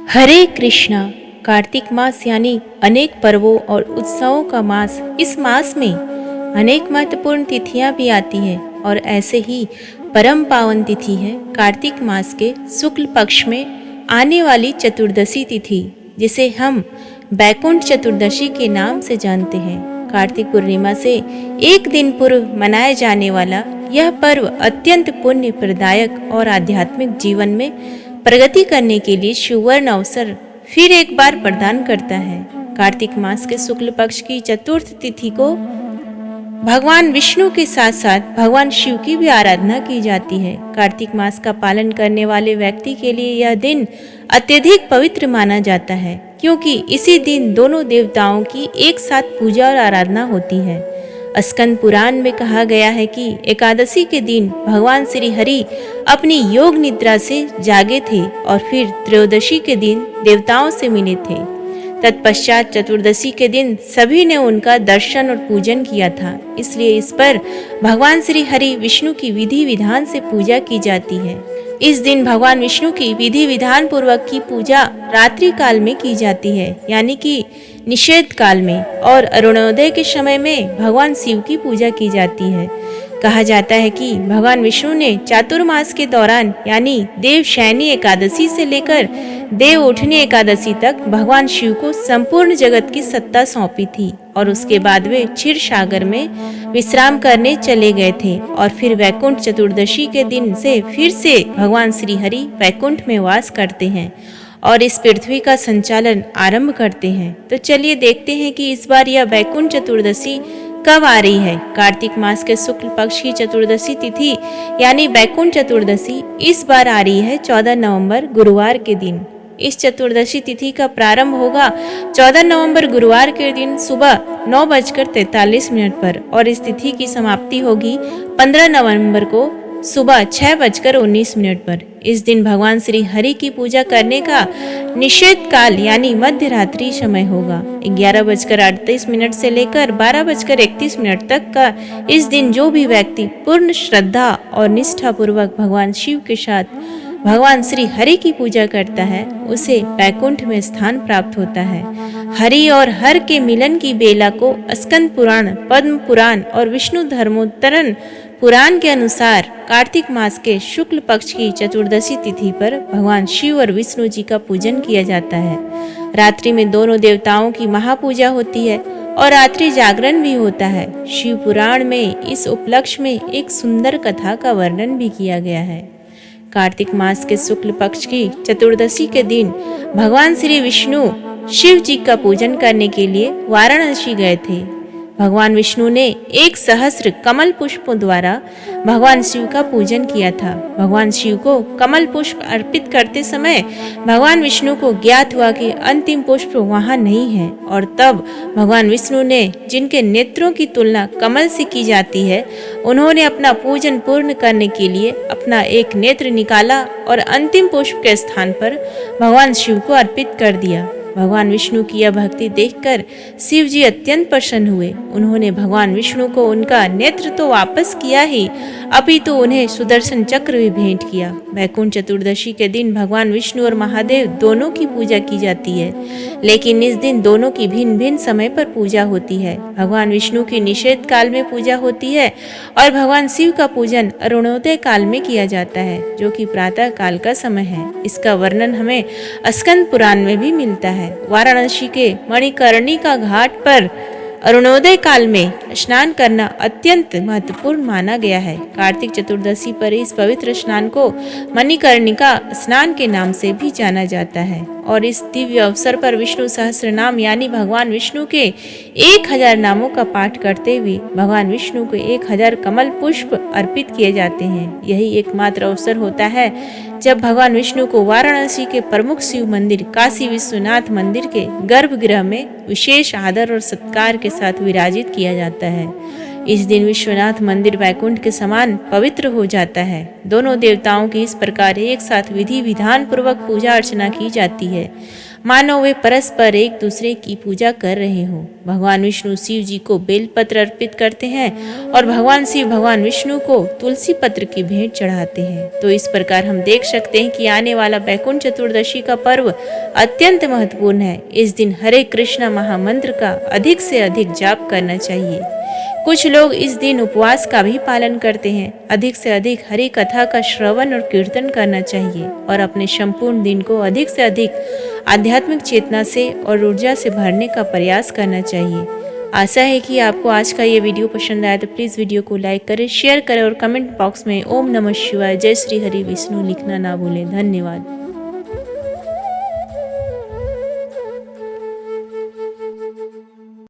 हरे कृष्णा। कार्तिक मास यानी अनेक पर्वों और उत्सवों का मास। इस मास में अनेक महत्वपूर्ण तिथियां भी आती हैं और ऐसे ही परम पावन तिथि है कार्तिक मास के शुक्ल पक्ष में आने वाली चतुर्दशी तिथि, जिसे हम बैकुंठ चतुर्दशी के नाम से जानते हैं। कार्तिक पूर्णिमा से एक दिन पूर्व मनाया जाने वाला यह पर्व अत्यंत पुण्य प्रदायक और आध्यात्मिक जीवन में प्रगति करने के लिए सुवर्ण अवसर फिर एक बार प्रदान करता है। कार्तिक मास के शुक्ल पक्ष की चतुर्थ तिथि को भगवान विष्णु के साथ साथ भगवान शिव की भी आराधना की जाती है। कार्तिक मास का पालन करने वाले व्यक्ति के लिए यह दिन अत्यधिक पवित्र माना जाता है, क्योंकि इसी दिन दोनों देवताओं की एक साथ पूजा और आराधना होती है। स्कंद पुराण में कहा गया है कि एकादशी के दिन भगवान श्री हरि अपनी योग निद्रा से जागे थे और फिर त्रयोदशी के दिन देवताओं से मिले थे। तत्पश्चात चतुर्दशी के दिन सभी ने उनका दर्शन और पूजन किया था, इसलिए इस पर भगवान श्री हरि विष्णु की विधि विधान से पूजा की जाती है। इस दिन भगवान विष्णु की विधि विधान पूर्वक की पूजा रात्रि काल में की जाती है, यानी कि निषेध काल में, और अरुणोदय के समय में भगवान शिव की पूजा की जाती है। कहा जाता है कि भगवान विष्णु ने चातुर्मास के दौरान यानी देवशयनी एकादशी से लेकर देव उठनी एकादशी तक भगवान शिव को संपूर्ण जगत की सत्ता सौंपी थी और उसके बाद वे क्षीर सागर में विश्राम करने चले गए थे और फिर वैकुंठ चतुर्दशी के दिन से फिर से भगवान श्री हरि वैकुंठ में वास करते हैं और इस पृथ्वी का संचालन आरंभ करते हैं। तो चलिए देखते हैं कि इस बार यह वैकुंठ चतुर्दशी कब आ रही है। कार्तिक मास के शुक्ल पक्ष की चतुर्दशी तिथि यानी वैकुंठ चतुर्दशी इस बार आ रही है 14 नवंबर गुरुवार के दिन। इस चतुर्दशी तिथि का प्रारंभ होगा 14 नवंबर गुरुवार के दिन सुबह 9:43 पर और इस तिथि की समाप्ति होगी 15 नवंबर को सुबह 6:19 पर। इस दिन भगवान श्री हरि की पूजा करने का निषेध काल यानी मध्य रात्रि समय होगा। 11:38 से लेकर 12:31 तक का इस दिन जो भी व्यक्ति पूर्ण श्रद्धा और निष्ठा पूर्वक भगवान शिव के साथ भगवान श्री हरि की पूजा करता है, उसे वैकुंठ में स्थान प्राप्त होता है। हरि और हर के मिलन की बेला को स्कंद पुराण, पद्म पुराण और विष्णु धर्मोत्तरण पुराण के अनुसार कार्तिक मास के शुक्ल पक्ष की चतुर्दशी तिथि पर भगवान शिव और विष्णु जी का पूजन किया जाता है। रात्रि में दोनों देवताओं की महापूजा होती है और रात्रि जागरण भी होता है। शिव पुराण में इस उपलक्ष्य में एक सुंदर कथा का वर्णन भी किया गया है। कार्तिक मास के शुक्ल पक्ष की चतुर्दशी के दिन भगवान श्री विष्णु शिव जी का पूजन करने के लिए वाराणसी गए थे। भगवान विष्णु ने 1,000 कमल पुष्पों द्वारा भगवान शिव का पूजन किया था। भगवान शिव को कमल पुष्प अर्पित करते समय भगवान विष्णु को ज्ञात हुआ कि अंतिम पुष्प वहां नहीं है और तब भगवान विष्णु ने, जिनके नेत्रों की तुलना कमल से की जाती है, उन्होंने अपना पूजन पूर्ण करने के लिए अपना एक नेत्र निकाला और अंतिम पुष्प के स्थान पर भगवान शिव को अर्पित कर दिया। भगवान विष्णु की यह भक्ति देखकर शिव जी अत्यंत प्रसन्न हुए। उन्होंने भगवान विष्णु को उनका नेत्र तो वापस किया ही, अपितु उन्हें सुदर्शन चक्र भी भेंट किया। वैकुंठ चतुर्दशी के दिन भगवान विष्णु और महादेव दोनों की पूजा की जाती है, लेकिन इस दिन दोनों की भिन्न भिन्न समय पर पूजा होती है। भगवान विष्णु की निषेध काल में पूजा होती है और भगवान शिव का पूजन अरुणोदय काल में किया जाता है, जो कि प्रातः काल का समय है। इसका वर्णन हमें स्कंद पुराण में भी मिलता है। वाराणसी के मणिकर्णिका घाट पर अरुणोदय काल में स्नान करना अत्यंत महत्वपूर्ण माना गया है। कार्तिक चतुर्दशी पर इस पवित्र स्नान को मणिकर्णिका स्नान के नाम से भी जाना जाता है और इस दिव्य अवसर पर विष्णु सहस्त्र नाम यानी भगवान विष्णु के 1000 नामों का पाठ करते हुए भगवान विष्णु को 1000 कमल पुष्प अर्पित किए जाते हैं। यही एकमात्र अवसर होता है जब भगवान विष्णु को वाराणसी के प्रमुख शिव मंदिर काशी विश्वनाथ मंदिर के गर्भगृह में विशेष आदर और सत्कार के साथ विराजित किया जाता है। इस दिन विश्वनाथ मंदिर वैकुंठ के समान पवित्र हो जाता है। दोनों देवताओं की इस प्रकार एक साथ विधि विधान पूर्वक पूजा अर्चना की जाती है। मानो वे परस्पर एक दूसरे की पूजा कर रहे हों। भगवान विष्णु शिव जी को बेलपत्र अर्पित करते हैं और भगवान शिव भगवान विष्णु को तुलसी पत्र की भेंट चढ़ाते हैं। तो इस प्रकार हम देख सकते हैं कि आने वाला बैकुंठ चतुर्दशी का पर्व अत्यंत महत्वपूर्ण है। इस दिन हरे कृष्णा महामंत्र का अधिक से अधिक जाप करना चाहिए। कुछ लोग इस दिन उपवास का भी पालन करते हैं। अधिक से अधिक हरि कथा का श्रवण और कीर्तन करना चाहिए और अपने संपूर्ण दिन को अधिक से अधिक आध्यात्मिक चेतना से और ऊर्जा से भरने का प्रयास करना चाहिए। आशा है कि आपको आज का ये वीडियो पसंद आया तो प्लीज़ वीडियो को लाइक करें, शेयर करें और कमेंट बॉक्स में ओम नमः शिवाय जय श्री हरि विष्णु लिखना ना भूलें। धन्यवाद।